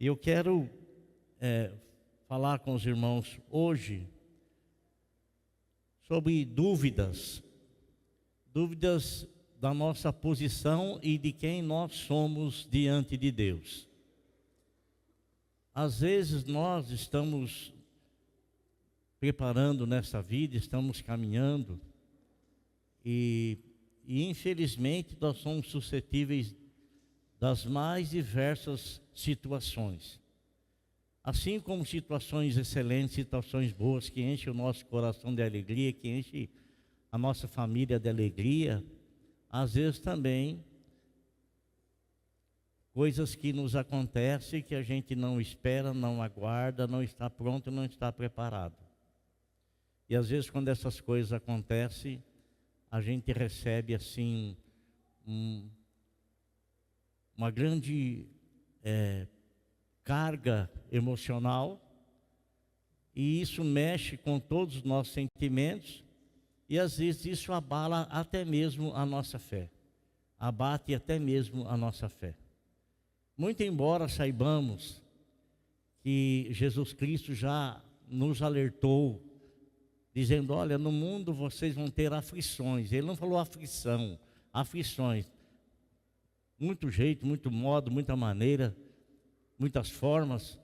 E eu quero falar com os irmãos hoje sobre dúvidas da nossa posição e de quem nós somos diante de Deus. Às vezes nós estamos preparando nessa vida, estamos caminhando e infelizmente nós somos suscetíveis das mais diversas situações. Assim como situações excelentes, situações boas que enchem o nosso coração de alegria, que enchem a nossa família de alegria, às vezes também coisas que nos acontecem que a gente não espera, não aguarda, não está pronto, não está preparado. E às vezes quando essas coisas acontecem, a gente recebe assim uma grande carga emocional, e isso mexe com todos os nossos sentimentos, e às vezes isso abala até mesmo a nossa fé, abate até mesmo a nossa fé. Muito embora saibamos que Jesus Cristo já nos alertou, dizendo, olha, no mundo vocês vão ter aflições. Ele não falou aflição, aflições. Muito jeito, muito modo, muita maneira, muitas formas,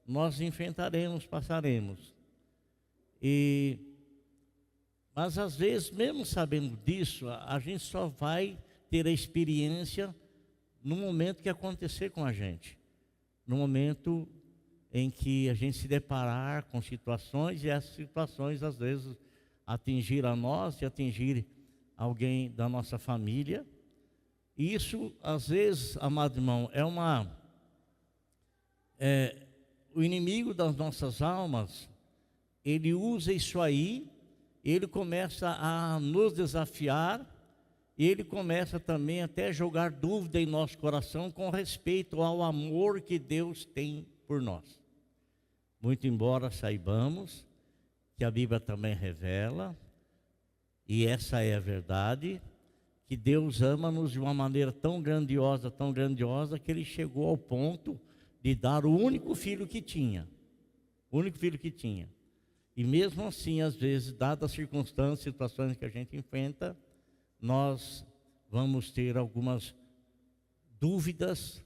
nós enfrentaremos, passaremos. Mas às vezes, mesmo sabendo disso, a gente só vai ter a experiência no momento que acontecer com a gente. No momento em que a gente se deparar com situações, e essas situações às vezes atingir a nós e atingir alguém da nossa família. E isso, às vezes, amado irmão, o inimigo das nossas almas, ele usa isso aí, ele começa a nos desafiar, e ele começa também até a jogar dúvida em nosso coração com respeito ao amor que Deus tem por nós. Muito embora saibamos que a Bíblia também revela, e essa é a verdade, que Deus ama-nos de uma maneira tão grandiosa, que Ele chegou ao ponto de dar o único filho que tinha. O único filho que tinha. E mesmo assim, às vezes, dadas as circunstâncias, situações que a gente enfrenta, nós vamos ter algumas dúvidas,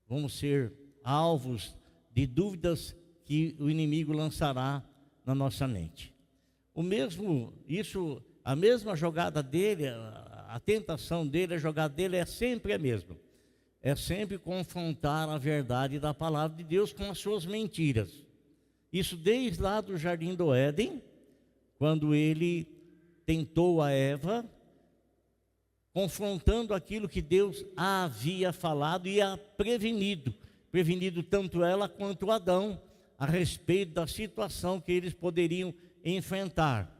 vamos ser alvos de dúvidas que o inimigo lançará na nossa mente. A mesma jogada dele, a tentação dele, a jogada dele é sempre a mesma. É sempre confrontar a verdade da palavra de Deus com as suas mentiras. Isso desde lá do Jardim do Éden, quando ele tentou a Eva, confrontando aquilo que Deus havia falado e a prevenido tanto ela quanto Adão, a respeito da situação que eles poderiam enfrentar.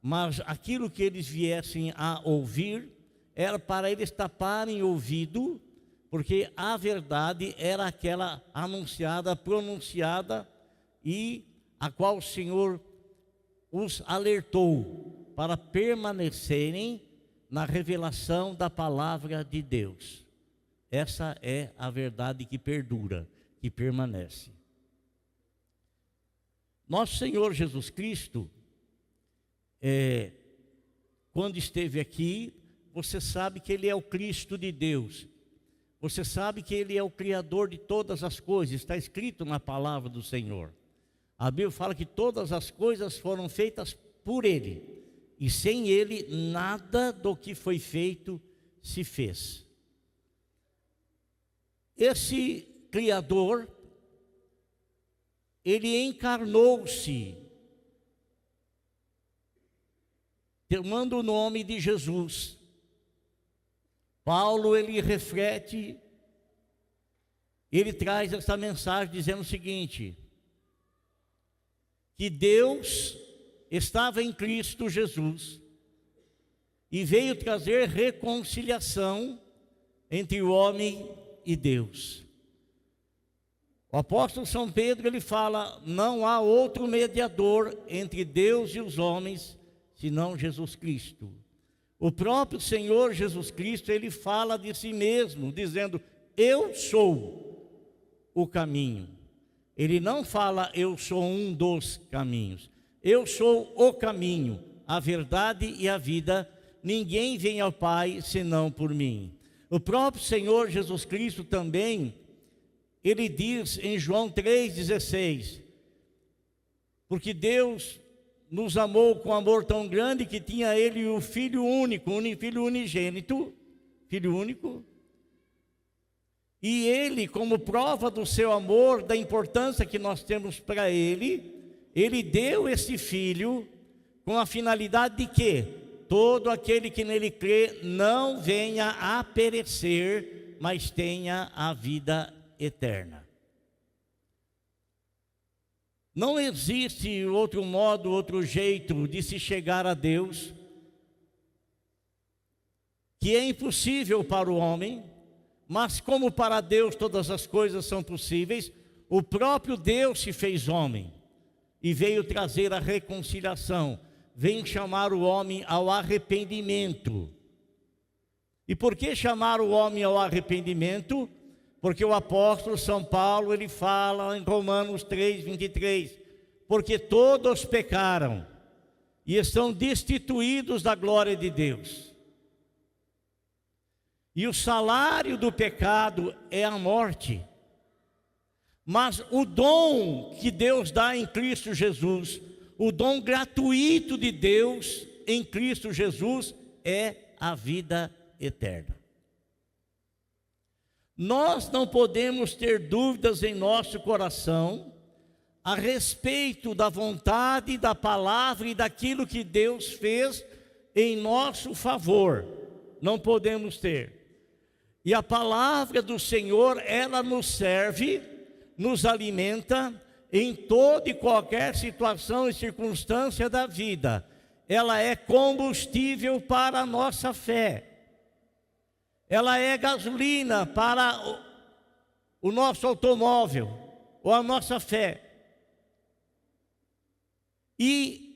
Mas aquilo que eles viessem a ouvir, era para eles taparem o ouvido, porque a verdade era aquela anunciada, pronunciada, e a qual o Senhor os alertou para permanecerem na revelação da palavra de Deus. Essa é a verdade que perdura, que permanece. Nosso Senhor Jesus Cristo, quando esteve aqui, você sabe que Ele é o Cristo de Deus. Você sabe que Ele é o Criador de todas as coisas. Está escrito na palavra do Senhor. A Bíblia fala que todas as coisas foram feitas por Ele. E sem Ele, nada do que foi feito se fez. Esse Criador, Ele encarnou-se, tomando o nome de Jesus. Paulo, ele reflete, ele traz essa mensagem dizendo o seguinte: que Deus estava em Cristo Jesus e veio trazer reconciliação entre o homem e Deus. O apóstolo São Pedro, ele fala, não há outro mediador entre Deus e os homens, senão Jesus Cristo. O próprio Senhor Jesus Cristo, ele fala de si mesmo, dizendo, eu sou o caminho. Ele não fala, eu sou um dos caminhos. Eu sou o caminho, a verdade e a vida. Ninguém vem ao Pai senão por mim. O próprio Senhor Jesus Cristo também, ele diz em João 3,16, porque Deus nos amou com amor tão grande que tinha ele o Filho único, Filho unigênito, Filho único. E ele, como prova do seu amor, da importância que nós temos para ele deu esse Filho com a finalidade de que todo aquele que nele crê não venha a perecer, mas tenha a vida eterna. Não existe outro modo, outro jeito de se chegar a Deus, que é impossível para o homem, mas como para Deus todas as coisas são possíveis, o próprio Deus se fez homem e veio trazer a reconciliação, veio chamar o homem ao arrependimento. E por que chamar o homem ao arrependimento? Porque o apóstolo São Paulo, ele fala em Romanos 3:23, porque todos pecaram e estão destituídos da glória de Deus. E o salário do pecado é a morte. Mas o dom que Deus dá em Cristo Jesus, o dom gratuito de Deus em Cristo Jesus é a vida eterna. Nós não podemos ter dúvidas em nosso coração a respeito da vontade, da palavra e daquilo que Deus fez em nosso favor. Não podemos ter. E a palavra do Senhor, ela nos serve, nos alimenta em toda e qualquer situação e circunstância da vida. Ela é combustível para a nossa fé. Ela é gasolina para o nosso automóvel, ou a nossa fé. E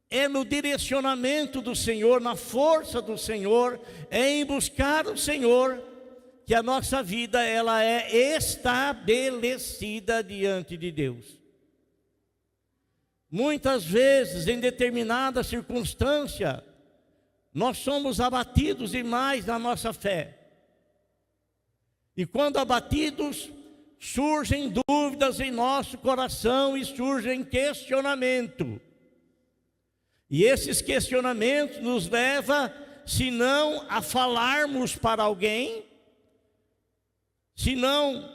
é no direcionamento do Senhor, na força do Senhor, é em buscar o Senhor, que a nossa vida ela é estabelecida diante de Deus. Muitas vezes, em determinada circunstância, nós somos abatidos demais na nossa fé. E quando abatidos, surgem dúvidas em nosso coração e surgem questionamento. E esses questionamentos nos levam, se não a falarmos para alguém, se não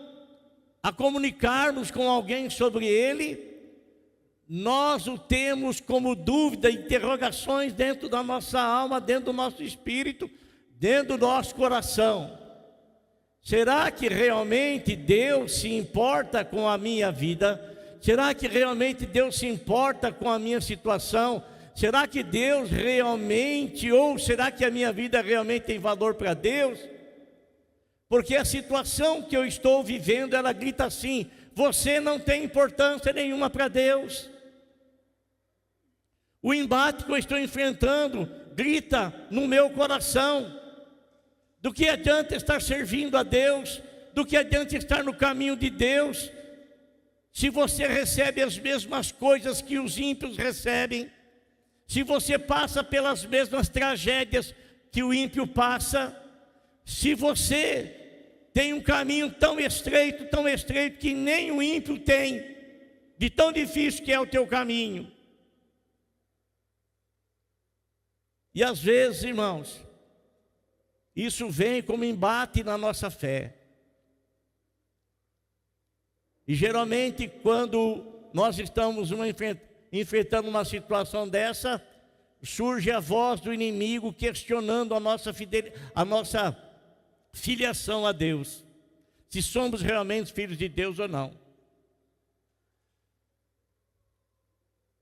a comunicarmos com alguém sobre ele, nós o temos como dúvida, interrogações dentro da nossa alma, dentro do nosso espírito, dentro do nosso coração. Será que realmente Deus se importa com a minha vida? Será que realmente Deus se importa com a minha situação? Será que Deus realmente, ou será que a minha vida realmente tem valor para Deus? Porque a situação que eu estou vivendo, ela grita assim: você não tem importância nenhuma para Deus. O embate que eu estou enfrentando grita no meu coração: do que adianta estar servindo a Deus? Do que adianta estar no caminho de Deus, se você recebe as mesmas coisas que os ímpios recebem? Se você passa pelas mesmas tragédias que o ímpio passa? Se você tem um caminho tão estreito que nem o ímpio tem, de tão difícil que é o teu caminho. E às vezes, irmãos, isso vem como embate na nossa fé. E geralmente quando nós estamos enfrentando uma situação dessa, surge a voz do inimigo questionando a nossa filiação a Deus, se somos realmente filhos de Deus ou não.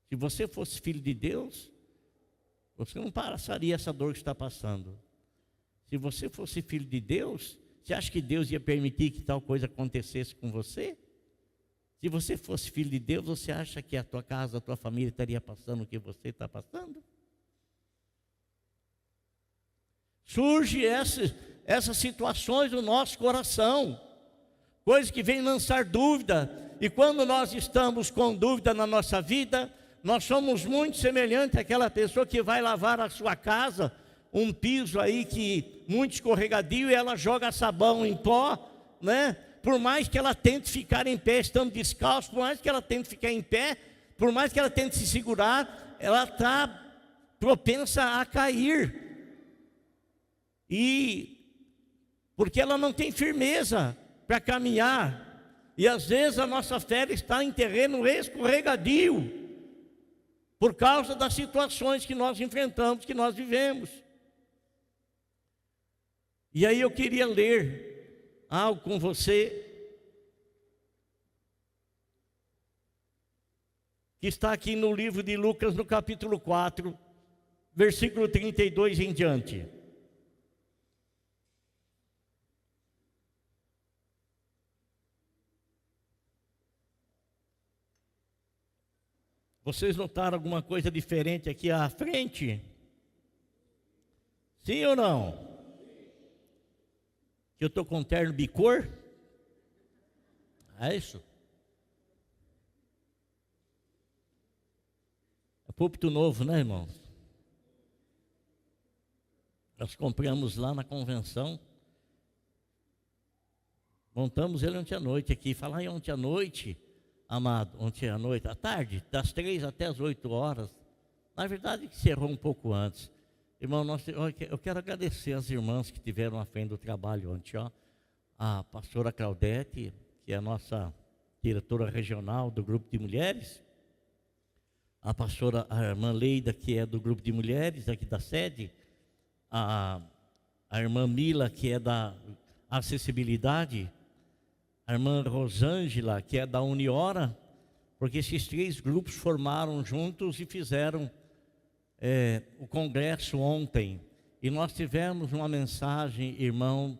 Se você fosse filho de Deus, você não passaria essa dor que está passando. Se você fosse filho de Deus, você acha que Deus ia permitir que tal coisa acontecesse com você? Se você fosse filho de Deus, você acha que a tua casa, a tua família estaria passando o que você está passando? Surge essas situações no nosso coração. coisas que vêm lançar dúvida. E quando nós estamos com dúvida na nossa vida, nós somos muito semelhantes àquela pessoa que vai lavar a sua casa, um piso aí que muito escorregadio, e ela joga sabão em pó, né? Por mais que ela tente ficar em pé, estando descalço, por mais que ela tente ficar em pé, por mais que ela tente se segurar, ela está propensa a cair. E porque ela não tem firmeza para caminhar. E às vezes a nossa fé está em terreno escorregadio, por causa das situações que nós enfrentamos, que nós vivemos. E aí eu queria ler algo com você, que está aqui no livro de Lucas, no capítulo 4, versículo 32 em diante. Vocês notaram alguma coisa diferente aqui à frente? Sim ou não? Que eu estou com terno bicor? É isso? É púlpito novo, né, irmãos? Nós compramos lá na convenção. Montamos ele ontem à noite aqui. Falar em ontem à noite, amado, ontem à noite, à tarde, das 3 até as 8 horas. Na verdade, encerrou um pouco antes. Irmão, eu quero agradecer as irmãs que tiveram à frente do trabalho ontem, ó. A pastora Claudete, que é a nossa diretora regional do grupo de mulheres. A irmã Leida, que é do grupo de mulheres aqui da sede. A irmã Mila, que é da acessibilidade. A irmã Rosângela, que é da Uniora. Porque esses 3 grupos formaram juntos e fizeram o congresso ontem, e nós tivemos uma mensagem, irmão,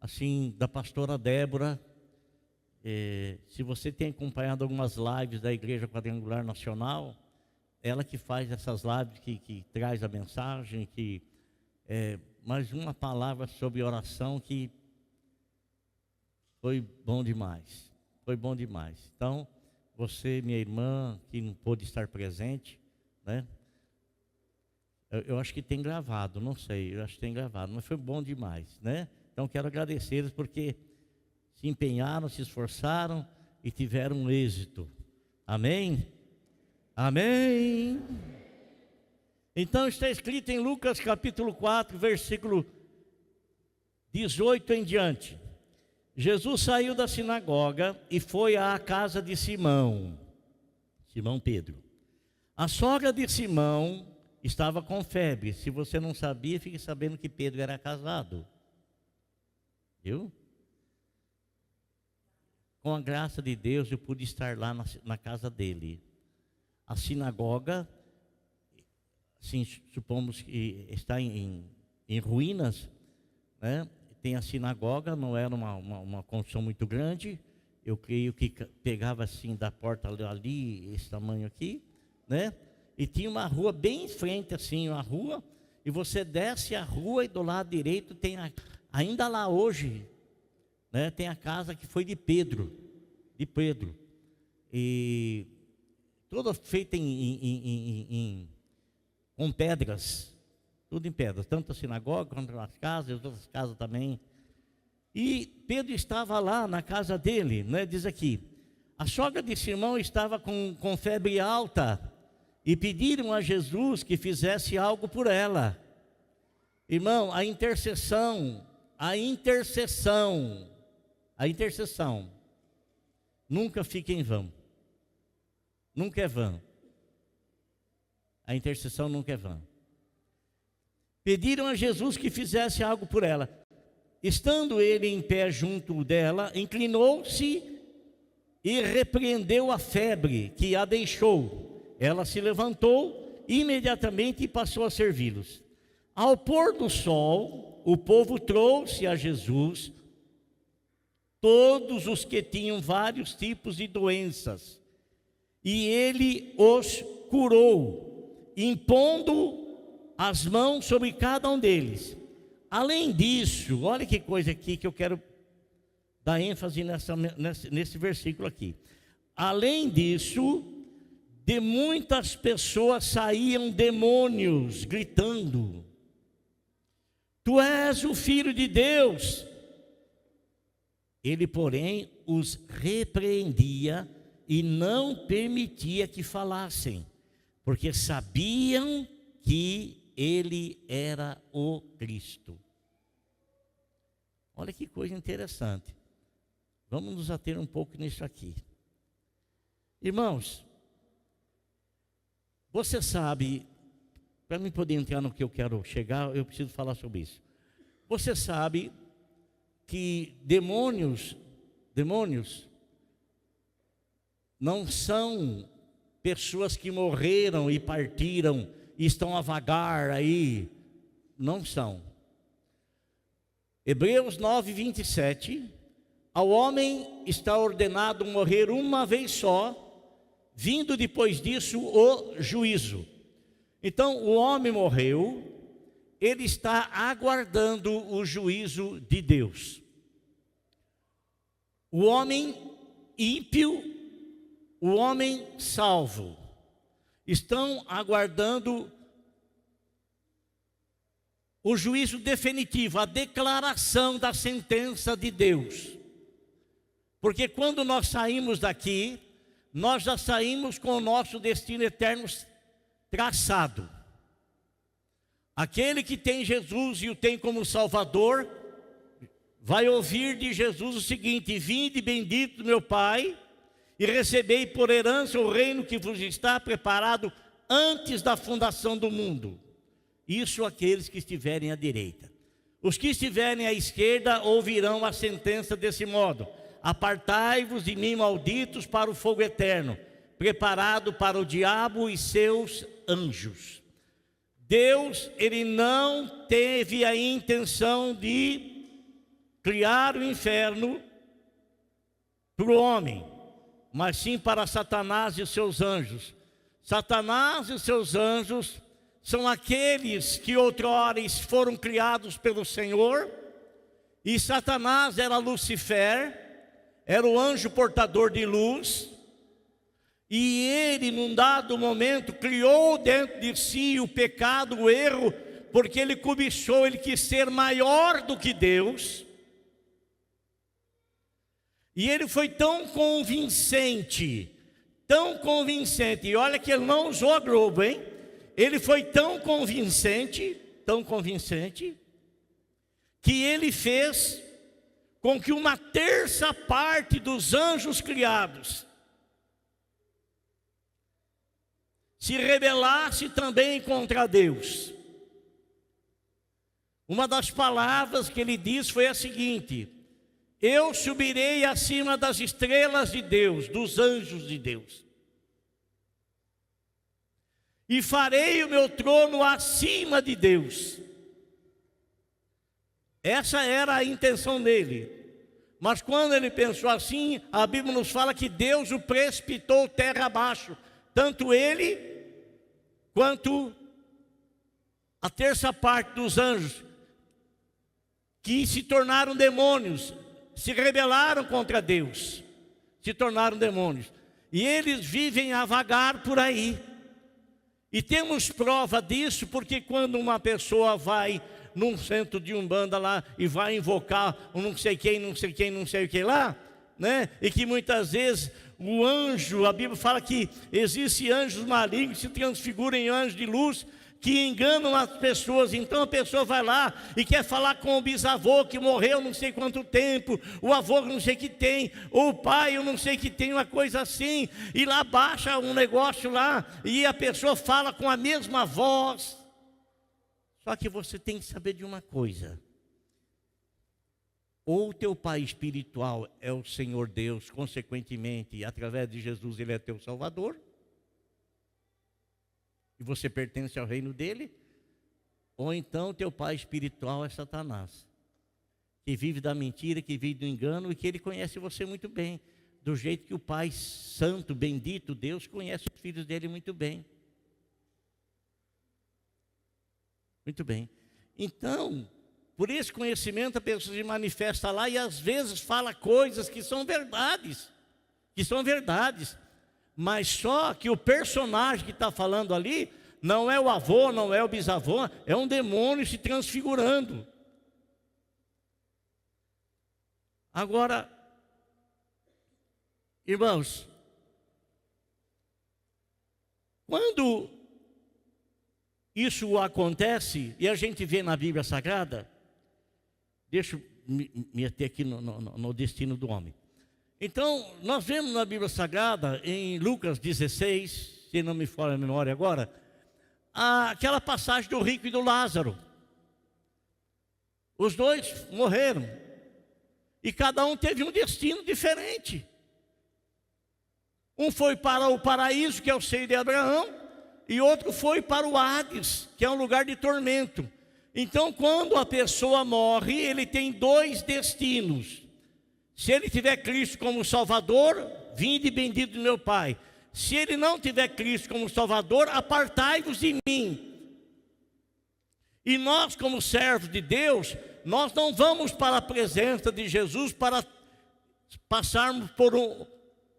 assim, da pastora Débora. Se você tem acompanhado algumas lives da Igreja Quadrangular Nacional, ela que faz essas lives, que traz a mensagem, mais uma palavra sobre oração que foi bom demais, Então, você, minha irmã, que não pôde estar presente, né? Eu acho que tem gravado, não sei, eu acho que tem gravado, mas foi bom demais, né? Então quero agradecer-lhes porque se empenharam, se esforçaram e tiveram êxito. Amém? Amém? Então está escrito em Lucas capítulo 4, versículo 18 em diante. Jesus saiu da sinagoga e foi à casa de Simão Pedro. A sogra de Simão estava com febre. Se você não sabia, fique sabendo que Pedro era casado. Viu? Com a graça de Deus, eu pude estar lá na casa dele. A sinagoga, assim, supomos que está em ruínas, né? Tem a sinagoga, não era uma construção muito grande. Eu creio que pegava assim da porta ali, esse tamanho aqui, né? E tinha uma rua bem em frente, assim, uma rua, e você desce a rua e do lado direito tem, ainda lá hoje, né, tem a casa que foi de Pedro, e toda feita com pedras, tudo em pedras, tanto a sinagoga quanto as casas, as outras casas também. E Pedro estava lá na casa dele, né, diz aqui, a sogra de Simão estava com febre alta, e pediram a Jesus que fizesse algo por ela. Irmão, a intercessão nunca fica em vão. Nunca é vã. A intercessão nunca é vã. Pediram a Jesus que fizesse algo por ela. Estando ele em pé junto dela, inclinou-se e repreendeu a febre que a deixou. Ela se levantou imediatamente e passou a servi-los. Ao pôr do sol, o povo trouxe a Jesus todos os que tinham vários tipos de doenças, e ele os curou, impondo as mãos sobre cada um deles. Além disso, olha que coisa aqui que eu quero dá ênfase nesse versículo aqui. Além disso, de muitas pessoas saíam demônios gritando: Tu és o Filho de Deus. Ele, porém, os repreendia e não permitia que falassem, porque sabiam que ele era o Cristo. Olha que coisa interessante. Vamos nos ater um pouco nisso aqui. Irmãos, você sabe, para mim poder entrar no que eu quero chegar, eu preciso falar sobre isso. Você sabe que demônios não são pessoas que morreram e partiram e estão a vagar aí. Não são. Hebreus 9, 27. Ao homem está ordenado morrer uma vez só, vindo depois disso o juízo. Então o homem morreu, ele está aguardando o juízo de Deus. O homem ímpio, o homem salvo, estão aguardando o juízo definitivo, a declaração da sentença de Deus. Porque quando nós saímos daqui, nós já saímos com o nosso destino eterno traçado. Aquele que tem Jesus e o tem como Salvador, vai ouvir de Jesus o seguinte: Vinde bendito do meu Pai, e recebei por herança o reino que vos está preparado antes da fundação do mundo. Isso aqueles que estiverem à direita. Os que estiverem à esquerda ouvirão a sentença desse modo: Apartai-vos de mim, malditos, para o fogo eterno, preparado para o diabo e seus anjos. Deus, ele não teve a intenção de criar o inferno para o homem, mas sim para Satanás e os seus anjos. Satanás e os seus anjos são aqueles que outrora foram criados pelo Senhor, e Satanás era Lucifer, era o anjo portador de luz, e ele, num dado momento, criou dentro de si o pecado, o erro, porque ele cobiçou, ele quis ser maior do que Deus. E ele foi tão convincente, e olha que ele não usou a Globo, hein? Ele foi tão convincente, que ele fez com que uma terça parte dos anjos criados se rebelasse também contra Deus. Uma das palavras que ele disse foi a seguinte: Eu subirei acima das estrelas de Deus, dos anjos de Deus, e farei o meu trono acima de Deus. Essa era a intenção dele. Mas quando ele pensou assim, a Bíblia nos fala que Deus o precipitou terra abaixo, tanto ele quanto a terça parte dos anjos, que se tornaram demônios, se rebelaram contra Deus, se tornaram demônios, e eles vivem a vagar por aí. E temos prova disso, porque quando uma pessoa vai num centro de umbanda lá e vai invocar um não sei o que lá, né? E que muitas vezes o anjo, a Bíblia fala que existem anjos malignos que se transfiguram em anjos de luz, que enganam as pessoas. Então a pessoa vai lá e quer falar com o bisavô que morreu não sei quanto tempo, o avô que não sei que tem, ou o pai eu não sei que tem, uma coisa assim, e lá baixa um negócio lá, e a pessoa fala com a mesma voz. Só que você tem que saber de uma coisa: ou o teu pai espiritual é o Senhor Deus, consequentemente, através de Jesus ele é teu Salvador, e você pertence ao reino dele, ou então teu pai espiritual é Satanás, que vive da mentira, que vive do engano, e que ele conhece você muito bem, do jeito que o Pai Santo, bendito Deus, conhece os filhos dele muito bem. Muito bem. Então, Por esse conhecimento a pessoa se manifesta lá e às vezes fala coisas que são verdades. Mas só que o personagem que está falando ali não é o avô, não é o bisavô, é um demônio se transfigurando. Agora, irmãos, quando isso acontece, e a gente vê na Bíblia Sagrada, deixa eu me meter aqui no destino do homem. Então, nós vemos na Bíblia Sagrada, em Lucas 16, se não me falha a memória agora, aquela passagem do rico e do Lázaro. Os dois morreram, e cada um teve um destino diferente. Um foi para o paraíso, que é o seio de Abraão, e outro foi para o Hades, que é um lugar de tormento. Então, quando a pessoa morre, ele tem dois destinos. Se ele tiver Cristo como Salvador, vinde bendito do meu Pai. Se ele não tiver Cristo como Salvador, apartai-vos de mim. E nós, como servos de Deus, nós não vamos para a presença de Jesus para passarmos por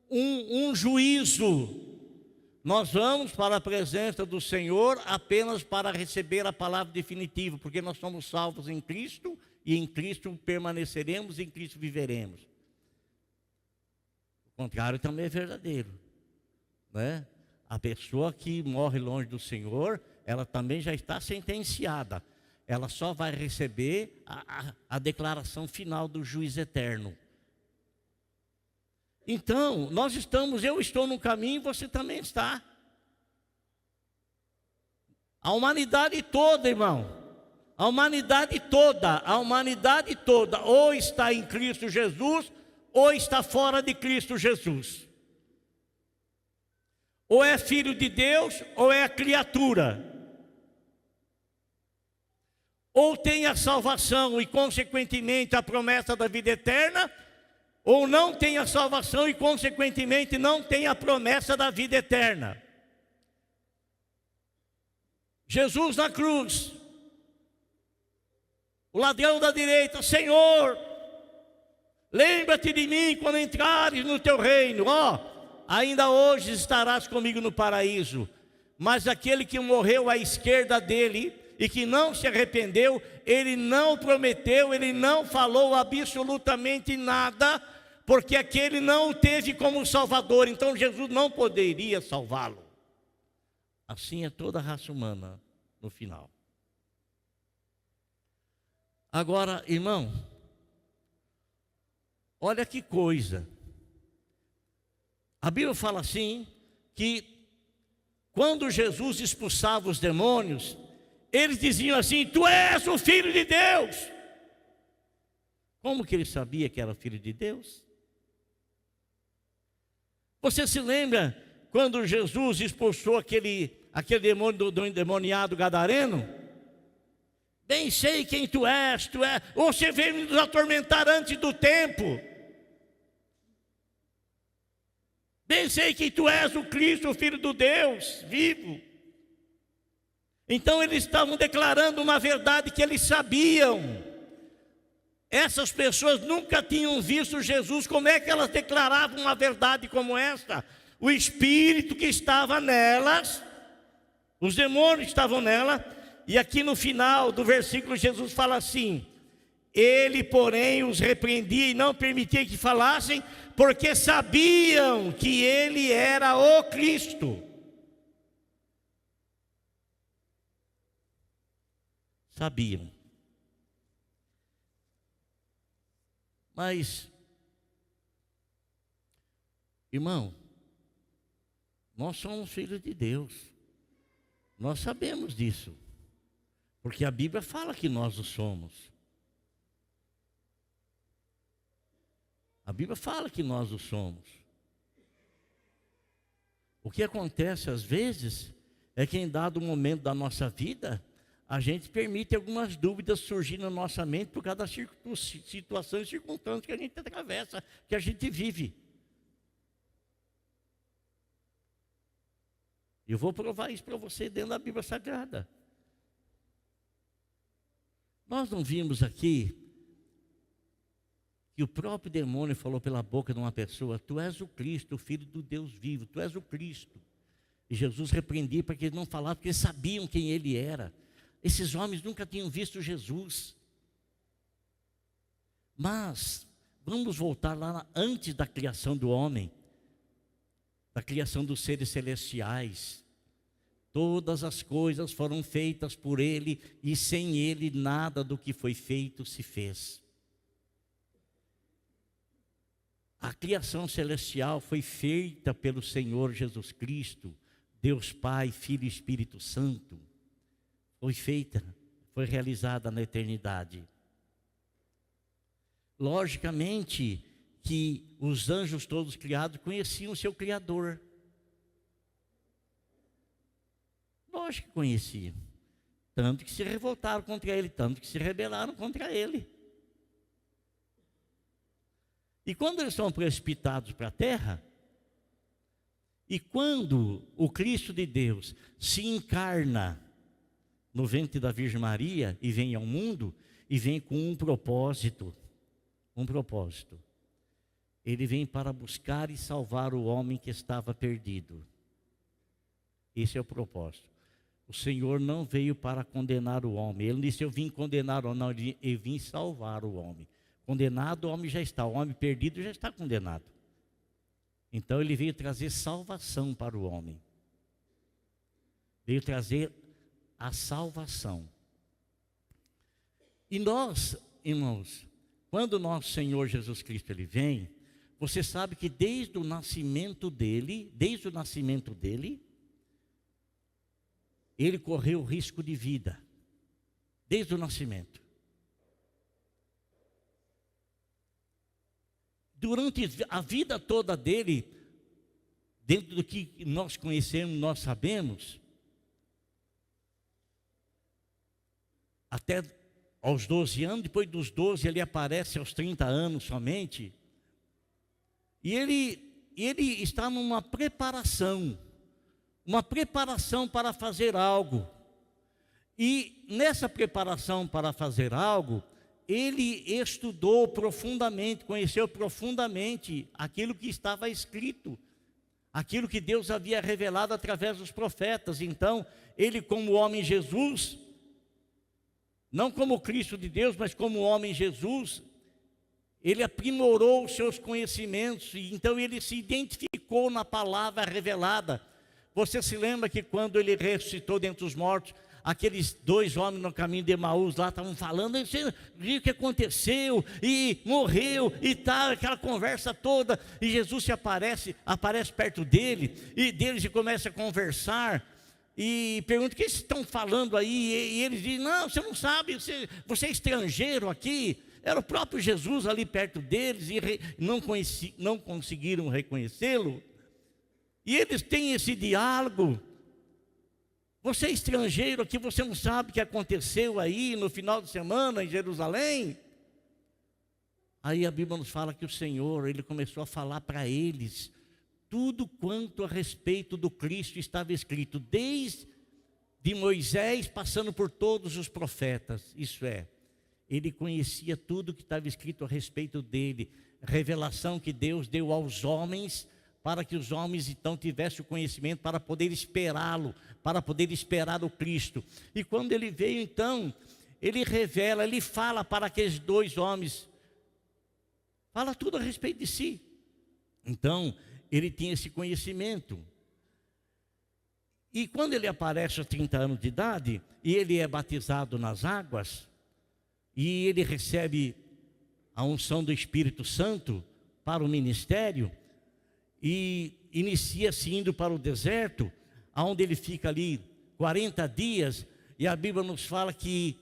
um juízo. Nós vamos para a presença do Senhor apenas para receber a palavra definitiva, porque nós somos salvos em Cristo, e em Cristo permaneceremos, e em Cristo viveremos. O contrário também é verdadeiro, né? A pessoa que morre longe do Senhor, ela também já está sentenciada. Ela só vai receber a declaração final do juiz eterno. Então, eu estou no caminho, você também está. A humanidade toda, irmão, a humanidade toda, ou está em Cristo Jesus, ou está fora de Cristo Jesus. Ou é filho de Deus, ou é criatura. Ou tem a salvação e, consequentemente, a promessa da vida eterna, ou não tem a salvação e, consequentemente, não tem a promessa da vida eterna. Jesus na cruz, o ladrão da direita: Senhor, lembra-te de mim quando entrares no teu reino. Ainda hoje estarás comigo no paraíso. Mas aquele que morreu à esquerda dele e que não se arrependeu, ele não prometeu, ele não falou absolutamente nada, porque aquele não o teve como Salvador. Então Jesus não poderia salvá-lo. Assim é toda a raça humana no final. Agora, irmão, olha que coisa. A Bíblia fala assim, que quando Jesus expulsava os demônios, eles diziam assim: tu és o Filho de Deus. Como que ele sabia que era filho de Deus? Você se lembra quando Jesus expulsou aquele demônio do endemoniado gadareno? Bem sei quem tu és, você veio nos atormentar antes do tempo. Bem sei que tu és o Cristo, o Filho do Deus vivo. Então eles estavam declarando uma verdade que eles sabiam. Essas pessoas nunca tinham visto Jesus. Como é que elas declaravam uma verdade como esta? O Espírito que estava nelas, os demônios estavam nela. E aqui no final do versículo Jesus fala assim: ele, porém, os repreendia e não permitia que falassem, porque sabiam que ele era o Cristo. Sabiam. Mas, irmão, nós somos filhos de Deus. Nós sabemos disso, porque a Bíblia fala que nós o somos. A Bíblia fala que nós o somos. O que acontece às vezes é que em dado momento da nossa vida, a gente permite algumas dúvidas surgir na nossa mente por causa das situações e circunstâncias que a gente atravessa, que a gente vive. Eu vou provar isso para você dentro da Bíblia Sagrada. Nós não vimos aqui que o próprio demônio falou pela boca de uma pessoa: tu és o Cristo, o Filho do Deus vivo, tu és o Cristo. E Jesus repreendia para que eles não falassem, porque eles sabiam quem ele era. Esses homens nunca tinham visto Jesus. Mas vamos voltar lá antes da criação do homem, da criação dos seres celestiais. Todas as coisas foram feitas por ele, e sem ele nada do que foi feito se fez. A criação celestial foi feita pelo Senhor Jesus Cristo, Deus Pai, Filho e Espírito Santo. Foi feita, foi realizada na eternidade. Logicamente que os anjos todos criados conheciam o seu Criador. Lógico que conheciam. Tanto que se revoltaram contra ele, tanto que se rebelaram contra ele. E quando eles são precipitados para a terra, e quando o Cristo de Deus se encarna no ventre da Virgem Maria e vem ao mundo, e vem com um propósito. Ele vem para buscar e salvar o homem que estava perdido. Esse é o propósito. O Senhor não veio para condenar o homem. Ele disse: eu vim condenar o homem. Não, eu vim salvar o homem. Condenado o homem já está, o homem perdido já está condenado. Então ele veio trazer salvação para o homem. Veio trazer a salvação. E nós, irmãos, quando o nosso Senhor Jesus Cristo ele vem, você sabe que desde o nascimento dele, ele correu risco de vida. Desde o nascimento. Durante a vida toda dele, dentro do que nós conhecemos, nós sabemos, até aos 12 anos, depois dos 12 ele aparece aos 30 anos somente, e ele está numa preparação para fazer algo, e nessa preparação para fazer algo, ele estudou profundamente, conheceu profundamente aquilo que estava escrito, aquilo que Deus havia revelado através dos profetas. Então, ele como homem Jesus, não como Cristo de Deus, mas como homem Jesus, ele aprimorou os seus conhecimentos, e então ele se identificou na palavra revelada. Você se lembra que quando ele ressuscitou dentre os mortos, aqueles dois homens no caminho de Emaús lá estavam falando, você viu o que aconteceu, e morreu, e tal, aquela conversa toda, e Jesus aparece perto dele, e deles e começa a conversar, e pergunta: o que vocês estão falando aí? E eles dizem: não, você não sabe, você é estrangeiro aqui. Era o próprio Jesus ali perto deles, e não conseguiram reconhecê-lo, e eles têm esse diálogo. Você é estrangeiro aqui, você não sabe o que aconteceu aí no final de semana em Jerusalém? Aí a Bíblia nos fala que o Senhor, ele começou a falar para eles tudo quanto a respeito do Cristo estava escrito, desde Moisés, passando por todos os profetas. Isso é, ele conhecia tudo que estava escrito a respeito dele, revelação que Deus deu aos homens, para que os homens então tivessem o conhecimento para poder esperá-lo, para poder esperar o Cristo. E quando ele veio então, ele revela, ele fala para aqueles dois homens, fala tudo a respeito de si. Então, ele tinha esse conhecimento. E quando ele aparece aos 30 anos de idade, e ele é batizado nas águas, e ele recebe a unção do Espírito Santo para o ministério, e inicia-se indo para o deserto, onde ele fica ali 40 dias, e a Bíblia nos fala que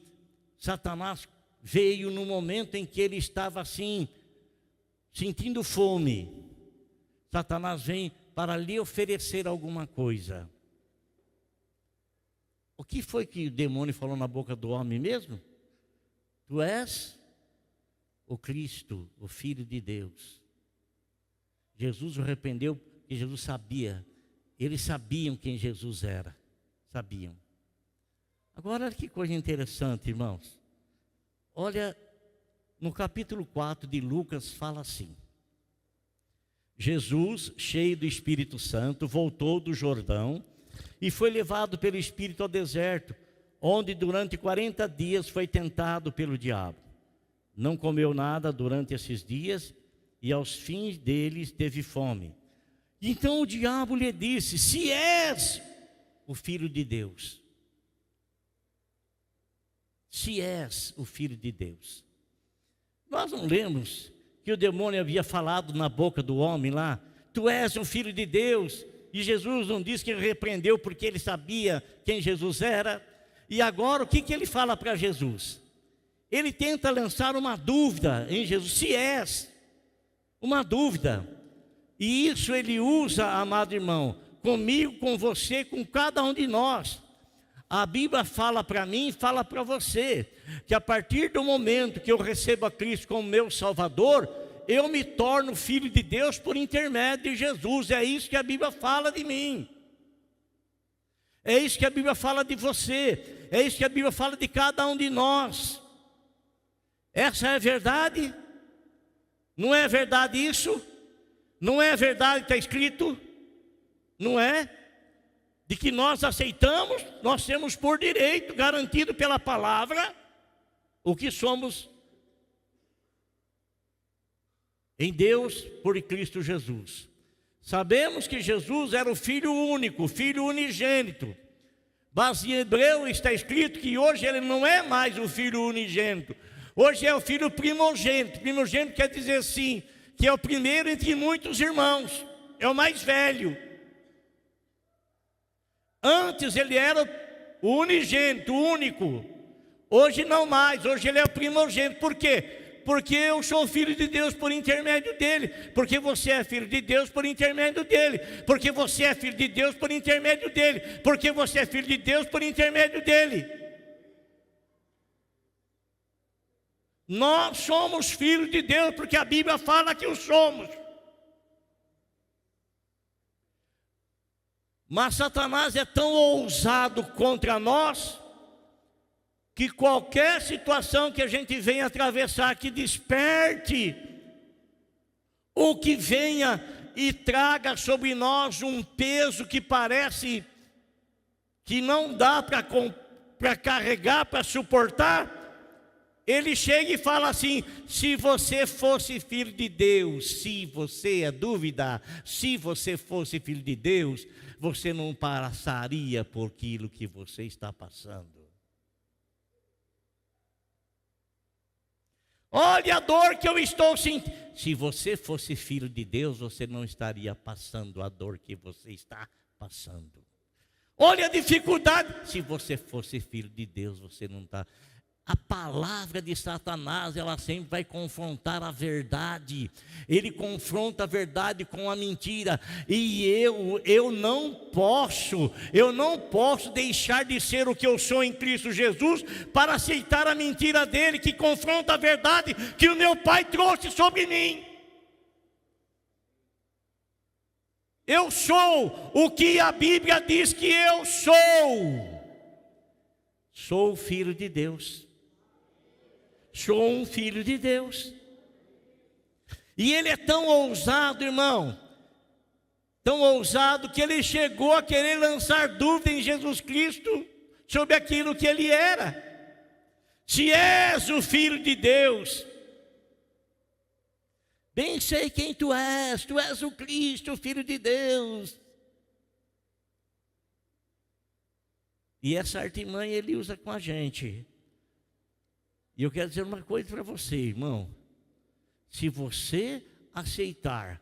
Satanás veio no momento em que ele estava assim, sentindo fome. Satanás vem para lhe oferecer alguma coisa. O que foi que o demônio falou na boca do homem mesmo? Tu és o Cristo, o Filho de Deus. Jesus o arrependeu, porque Jesus sabia. Eles sabiam quem Jesus era. Sabiam. Agora, olha que coisa interessante, irmãos. Olha, no capítulo 4 de Lucas fala assim: Jesus, cheio do Espírito Santo, voltou do Jordão e foi levado pelo Espírito ao deserto, onde durante 40 dias foi tentado pelo diabo. Não comeu nada durante esses dias e aos fins deles teve fome. Então o diabo lhe disse: se és o Filho de Deus, se és o Filho de Deus. Nós não lemos que o demônio havia falado na boca do homem lá: tu és o Filho de Deus. E Jesus não disse que ele repreendeu porque ele sabia quem Jesus era. E agora o que ele fala para Jesus? Ele tenta lançar uma dúvida em Jesus: se és, uma dúvida. E isso ele usa, amado irmão, comigo, com você, com cada um de nós. A Bíblia fala para mim e fala para você que a partir do momento que eu recebo a Cristo como meu Salvador, eu me torno filho de Deus por intermédio de Jesus. É isso que a Bíblia fala de mim. É isso que a Bíblia fala de você. É isso que a Bíblia fala de cada um de nós. Essa é a verdade? Não é verdade isso? Não é verdade que está escrito? Não é? De que nós aceitamos, nós temos por direito, garantido pela palavra, o que somos em Deus por Cristo Jesus. Sabemos que Jesus era o Filho único, Filho unigênito. Mas em Hebreu está escrito que hoje ele não é mais o Filho unigênito. Hoje é o Filho primogênito. Primogênito quer dizer assim, que é o primeiro entre muitos irmãos, é o mais velho. Antes ele era o unigênito, o único. Hoje não mais, hoje ele é o primogênito. Por quê? Porque eu sou filho de Deus por intermédio dele. Porque você é filho de Deus por intermédio dele. Porque você é filho de Deus por intermédio dele. Porque você é filho de Deus por intermédio dele. Nós somos filhos de Deus porque a Bíblia fala que o somos. Mas Satanás é tão ousado contra nós, que qualquer situação que a gente venha atravessar, que desperte, ou que venha e traga sobre nós um peso que parece que não dá para carregar, para suportar, ele chega e fala assim: se você fosse filho de Deus, se você é dúvida, se você fosse filho de Deus, você não passaria por aquilo que você está passando. Olha a dor que eu estou sentindo. Se você fosse filho de Deus, você não estaria passando a dor que você está passando. Olha a dificuldade. Se você fosse filho de Deus, você não está. A palavra de Satanás, ela sempre vai confrontar a verdade. Ele confronta a verdade com a mentira. E eu não posso deixar de ser o que eu sou em Cristo Jesus para aceitar a mentira dele, que confronta a verdade que o meu Pai trouxe sobre mim. Eu sou o que a Bíblia diz que eu sou. Sou filho de Deus. Sou um filho de Deus. E ele é tão ousado, irmão, tão ousado, que ele chegou a querer lançar dúvida em Jesus Cristo sobre aquilo que ele era. Se és o Filho de Deus, bem sei quem tu és o Cristo, o Filho de Deus. E essa artimanha ele usa com a gente. E eu quero dizer uma coisa para você, irmão: se você aceitar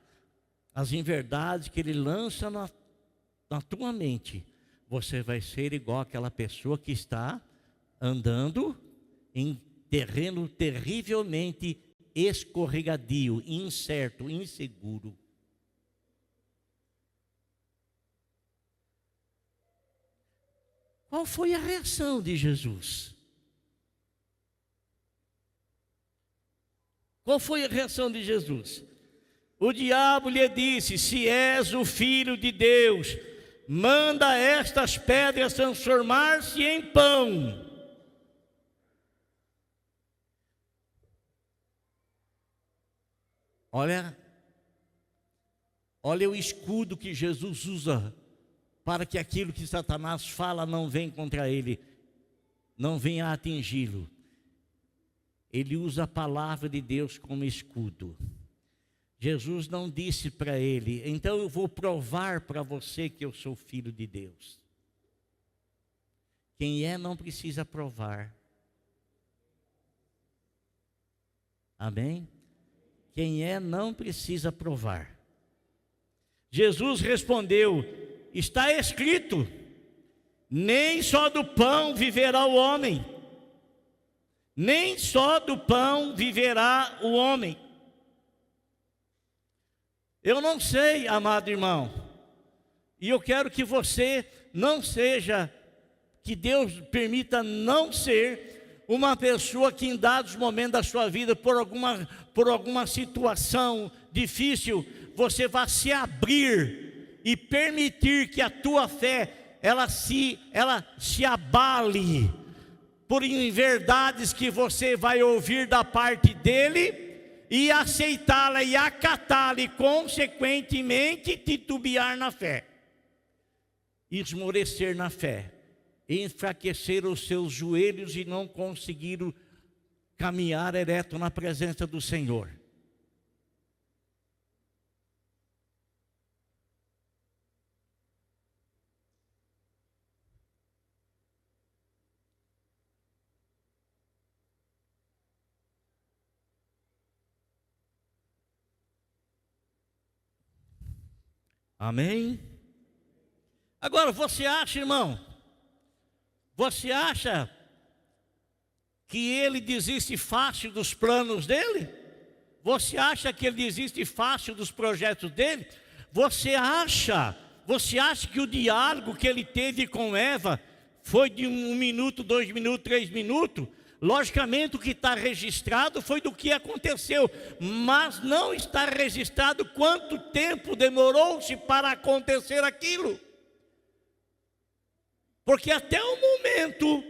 as inverdades que ele lança na tua mente, você vai ser igual aquela pessoa que está andando em terreno terrivelmente escorregadio, incerto, inseguro. Qual foi a reação de Jesus? Qual foi a reação de Jesus? O diabo lhe disse: se és o Filho de Deus, manda estas pedras transformar-se em pão. Olha, olha o escudo que Jesus usa para que aquilo que Satanás fala não venha contra ele, não venha a atingi-lo. Ele usa a palavra de Deus como escudo. Jesus não disse para ele: então eu vou provar para você que eu sou filho de Deus. Quem é não precisa provar. Amém? Quem é não precisa provar. Jesus respondeu: está escrito, nem só do pão viverá o homem, nem só do pão viverá o homem. Eu não sei, amado irmão, e eu quero que você não seja, que Deus permita não ser uma pessoa que em dados momentos da sua vida, por alguma situação difícil, você vá se abrir e permitir que a tua fé, ela se abale por verdades que você vai ouvir da parte dele, e aceitá-la e acatá-la e consequentemente titubear na fé, esmorecer na fé, enfraquecer os seus joelhos e não conseguir caminhar ereto na presença do Senhor. Amém? Agora, você acha, irmão, você acha que ele desiste fácil dos planos dele? Você acha que ele desiste fácil dos projetos dele? Você acha que o diálogo que ele teve com Eva foi de 1 minuto, 2 minutos, 3 minutos? Logicamente o que está registrado foi do que aconteceu, mas não está registrado quanto tempo demorou-se para acontecer aquilo. Porque até o momento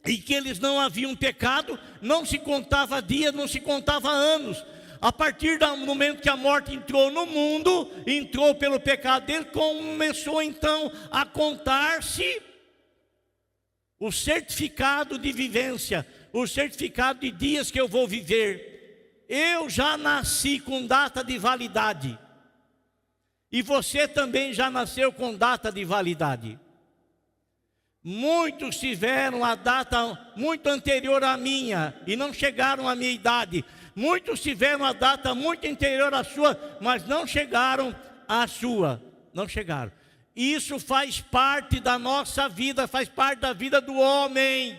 em que eles não haviam pecado, não se contava dias, não se contava anos. A partir do momento que a morte entrou no mundo, entrou pelo pecado dele, começou então a contar-se o certificado de vivência, o certificado de dias que eu vou viver. Eu já nasci com data de validade, e você também já nasceu com data de validade. Muitos tiveram a data muito anterior à minha e não chegaram à minha idade. Muitos tiveram a data muito anterior à sua, mas não chegaram à sua. Não chegaram. Isso faz parte da nossa vida, faz parte da vida do homem.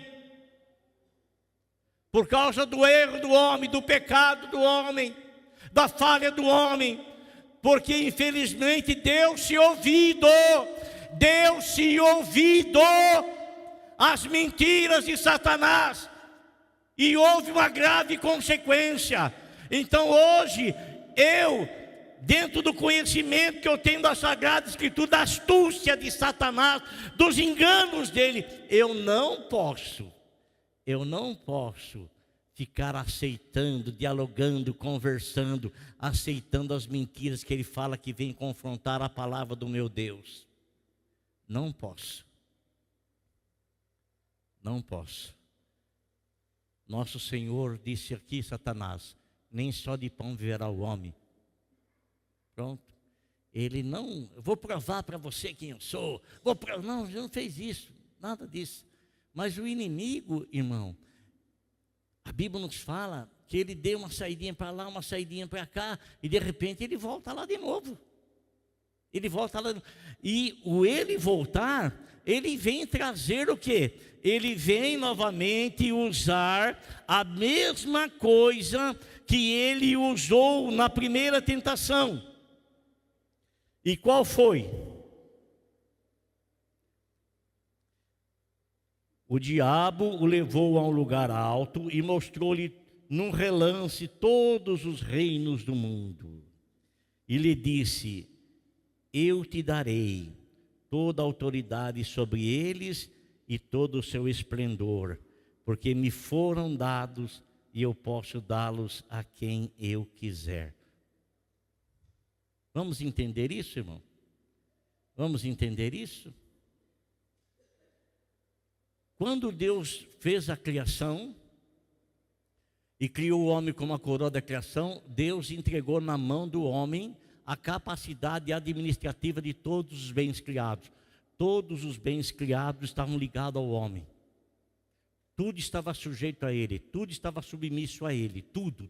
Por causa do erro do homem, do pecado do homem, da falha do homem. Porque infelizmente deu-se ouvido às mentiras de Satanás, e houve uma grave consequência. Então hoje, dentro do conhecimento que eu tenho da Sagrada Escritura, da astúcia de Satanás, dos enganos dele, eu não posso ficar aceitando, dialogando, conversando, aceitando as mentiras que ele fala que vem confrontar a palavra do meu Deus. Não posso. Não posso. Nosso Senhor disse aqui, Satanás, nem só de pão viverá o homem. Pronto. Ele não, eu vou provar para você quem eu sou. Não, ele não fez isso, nada disso. Mas o inimigo, irmão, a Bíblia nos fala que ele deu uma saidinha para lá, uma saidinha para cá, e de repente ele volta lá de novo. Ele volta lá, e ele voltar, ele vem trazer o quê? Ele vem novamente usar a mesma coisa que ele usou na primeira tentação. E qual foi? O diabo o levou a um lugar alto e mostrou-lhe num relance todos os reinos do mundo. E lhe disse: eu te darei toda a autoridade sobre eles e todo o seu esplendor, porque me foram dados e eu posso dá-los a quem eu quiser. Vamos entender isso, irmão? Vamos entender isso? Quando Deus fez a criação e criou o homem como a coroa da criação, Deus entregou na mão do homem a capacidade administrativa de todos os bens criados. Todos os bens criados estavam ligados ao homem. Tudo estava sujeito a ele, tudo estava submisso a ele, tudo.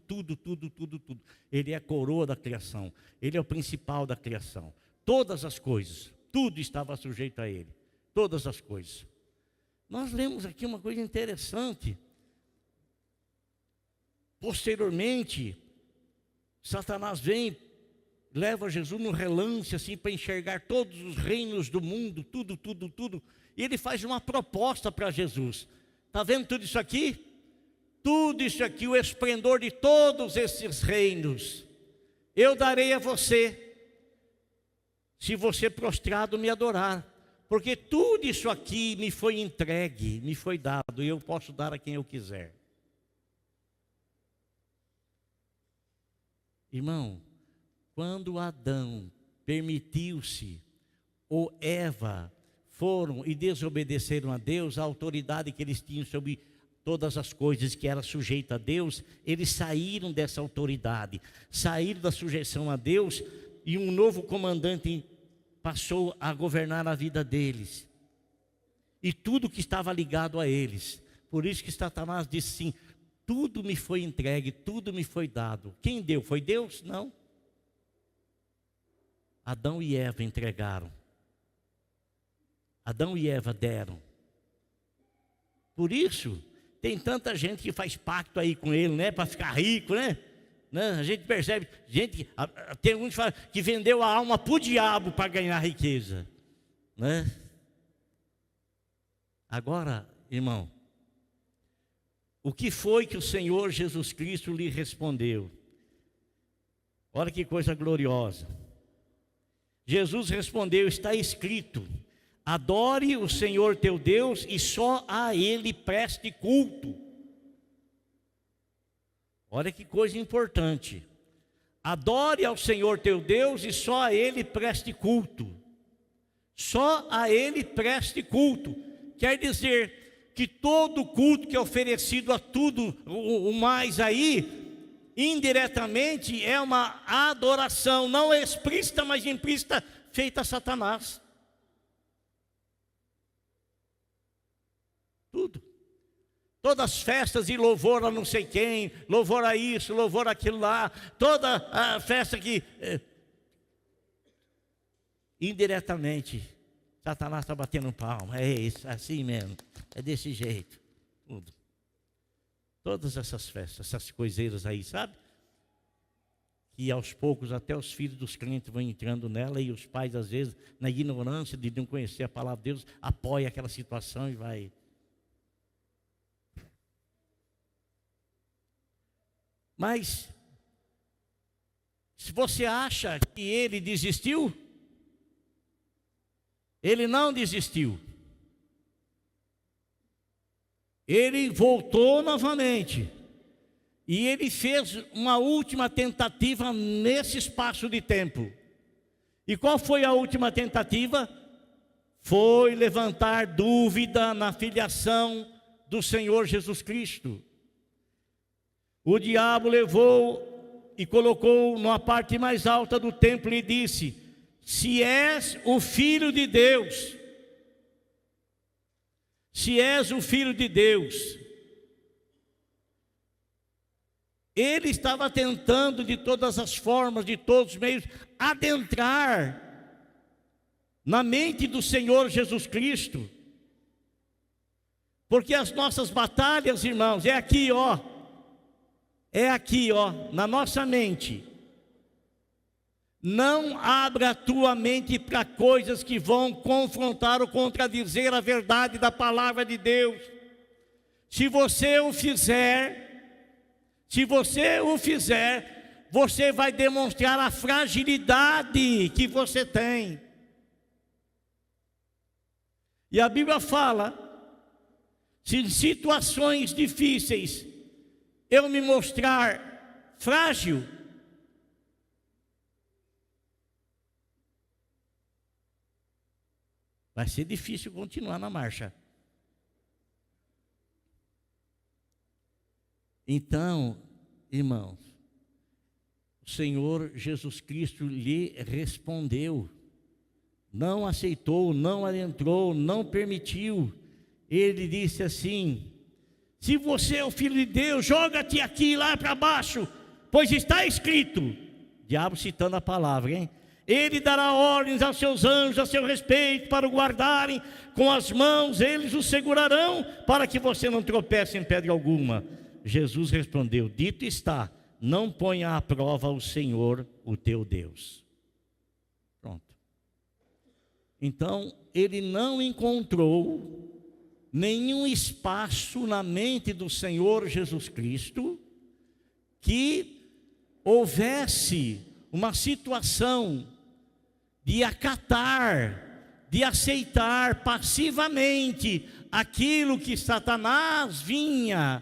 Ele é a coroa da criação, ele é o principal da criação. Todas as coisas, tudo estava sujeito a ele, todas as coisas. Nós lemos aqui uma coisa interessante. Posteriormente, Satanás vem, leva Jesus no relance assim para enxergar todos os reinos do mundo, tudo. E ele faz uma proposta para Jesus. Está vendo tudo isso aqui? Tudo isso aqui, o esplendor de todos esses reinos, eu darei a você, se você prostrado me adorar. Porque tudo isso aqui me foi entregue, me foi dado, e eu posso dar a quem eu quiser. Irmão, quando Adão permitiu-se, ou Eva, foram e desobedeceram a Deus, a autoridade que eles tinham sobre todas as coisas que era sujeita a Deus, eles saíram dessa autoridade, saíram da sujeição a Deus, e um novo comandante passou a governar a vida deles, e tudo que estava ligado a eles. Por isso que Satanás disse assim: tudo me foi entregue, tudo me foi dado. Quem deu? Foi Deus? Não. Adão e Eva entregaram. Adão e Eva deram. Por isso, tem tanta gente que faz pacto aí com ele, né? Para ficar rico, né? A gente percebe, tem uns que falam que vendeu a alma para o diabo para ganhar riqueza, né? Agora, irmão, o que foi que o Senhor Jesus Cristo lhe respondeu? Olha que coisa gloriosa. Jesus respondeu: está escrito, adore o Senhor teu Deus e só a Ele preste culto. Olha que coisa importante. Adore ao Senhor teu Deus e só a Ele preste culto. Só a Ele preste culto. Quer dizer que todo culto que é oferecido a tudo o mais aí, indiretamente é uma adoração, não explícita, mas implícita, feita a Satanás. Tudo. Todas as festas de louvor a não sei quem, louvor a isso, louvor aquilo lá, toda a festa que indiretamente Satanás está batendo palma. É isso, assim mesmo, é desse jeito, tudo. Todas essas festas, essas coiseiras aí, sabe? E aos poucos até os filhos dos crentes vão entrando nela, e os pais às vezes, na ignorância de não conhecer a palavra de Deus, apoia aquela situação e vai. Mas, se você acha que ele desistiu, ele não desistiu. Ele voltou novamente. E ele fez uma última tentativa nesse espaço de tempo. E qual foi a última tentativa? Foi levantar dúvida na filiação do Senhor Jesus Cristo. O diabo levou e colocou numa parte mais alta do templo e disse: se és o Filho de Deus, se és o Filho de Deus. Ele estava tentando de todas as formas, de todos os meios, adentrar na mente do Senhor Jesus Cristo. Porque as nossas batalhas, irmãos, é aqui, ó. É aqui, ó, na nossa mente. Não abra a tua mente para coisas que vão confrontar ou contradizer a verdade da palavra de Deus. Se você o fizer, você vai demonstrar a fragilidade que você tem. E a Bíblia fala, se em situações difíceis eu me mostrar frágil, vai ser difícil continuar na marcha. Então, irmãos, o Senhor Jesus Cristo lhe respondeu, não aceitou, não adentrou, não permitiu. Ele disse assim: se você é o Filho de Deus, joga-te aqui lá para baixo, pois está escrito. Diabo citando a palavra, hein? Ele dará ordens aos seus anjos a seu respeito para o guardarem, com as mãos eles o segurarão, para que você não tropece em pedra alguma. Jesus respondeu: dito está, não ponha à prova o Senhor, o teu Deus. Pronto. Então, ele não encontrou nenhum espaço na mente do Senhor Jesus Cristo que houvesse uma situação de acatar, de aceitar passivamente aquilo que Satanás vinha,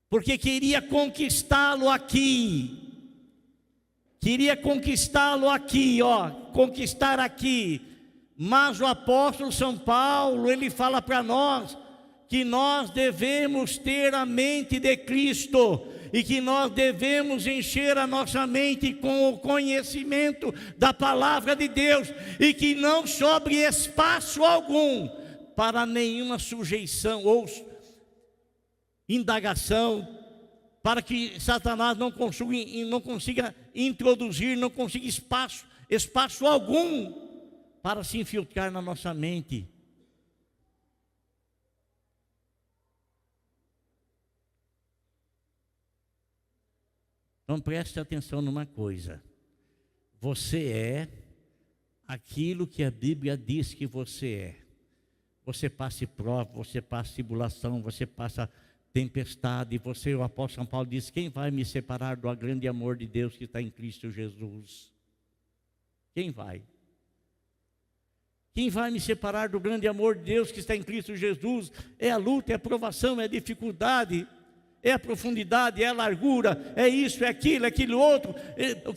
porque queria conquistá-lo aqui, conquistar aqui. Mas o apóstolo São Paulo, ele fala para nós que nós devemos ter a mente de Cristo e que nós devemos encher a nossa mente com o conhecimento da palavra de Deus e que não sobre espaço algum para nenhuma sujeição ou indagação, para que Satanás não consiga introduzir, não consiga espaço algum para se infiltrar na nossa mente. Então preste atenção numa coisa: você é aquilo que a Bíblia diz que você é. Você passa prova, você passa tribulação, você passa tempestade, o apóstolo São Paulo diz: quem vai me separar do grande amor de Deus que está em Cristo Jesus? Quem vai? Quem vai me separar do grande amor de Deus que está em Cristo Jesus? É a luta, é a provação, é a dificuldade, é a profundidade, é a largura, é isso, é aquilo outro.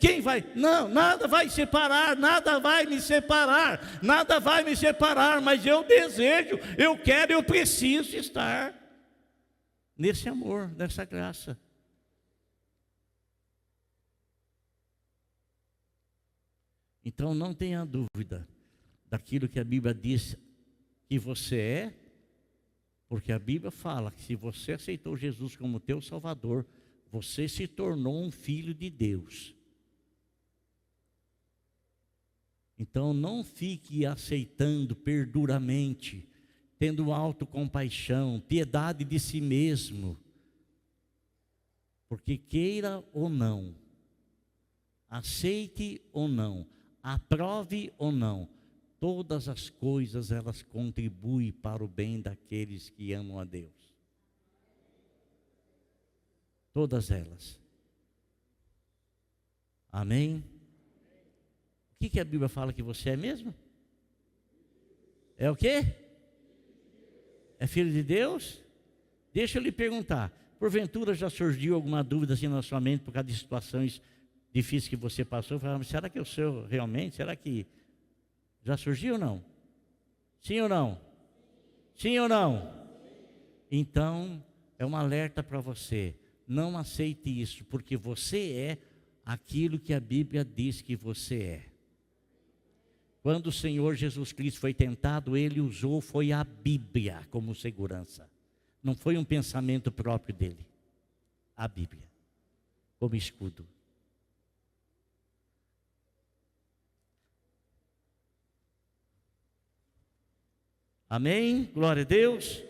Quem vai? Não, nada vai separar, nada vai me separar, mas eu desejo, eu quero, eu preciso estar nesse amor, nessa graça. Então não tenha dúvida daquilo que a Bíblia diz que você é, porque a Bíblia fala que se você aceitou Jesus como teu Salvador, você se tornou um filho de Deus. Então não fique aceitando perduramente, tendo autocompaixão, piedade de si mesmo, porque queira ou não, aceite ou não, aprove ou não, todas as coisas elas contribuem para o bem daqueles que amam a Deus. Todas elas. Amém? O que a Bíblia fala que você é mesmo? É o quê? É filho de Deus? Deixa eu lhe perguntar, porventura já surgiu alguma dúvida assim na sua mente por causa de situações difíceis que você passou? Falava, será que eu sou realmente? Será que já surgiu ou não? Sim ou não? Sim ou não? Então, é um alerta para você. Não aceite isso, porque você é aquilo que a Bíblia diz que você é. Quando o Senhor Jesus Cristo foi tentado, Ele foi a Bíblia como segurança. Não foi um pensamento próprio dele. A Bíblia, como escudo. Amém? Glória a Deus.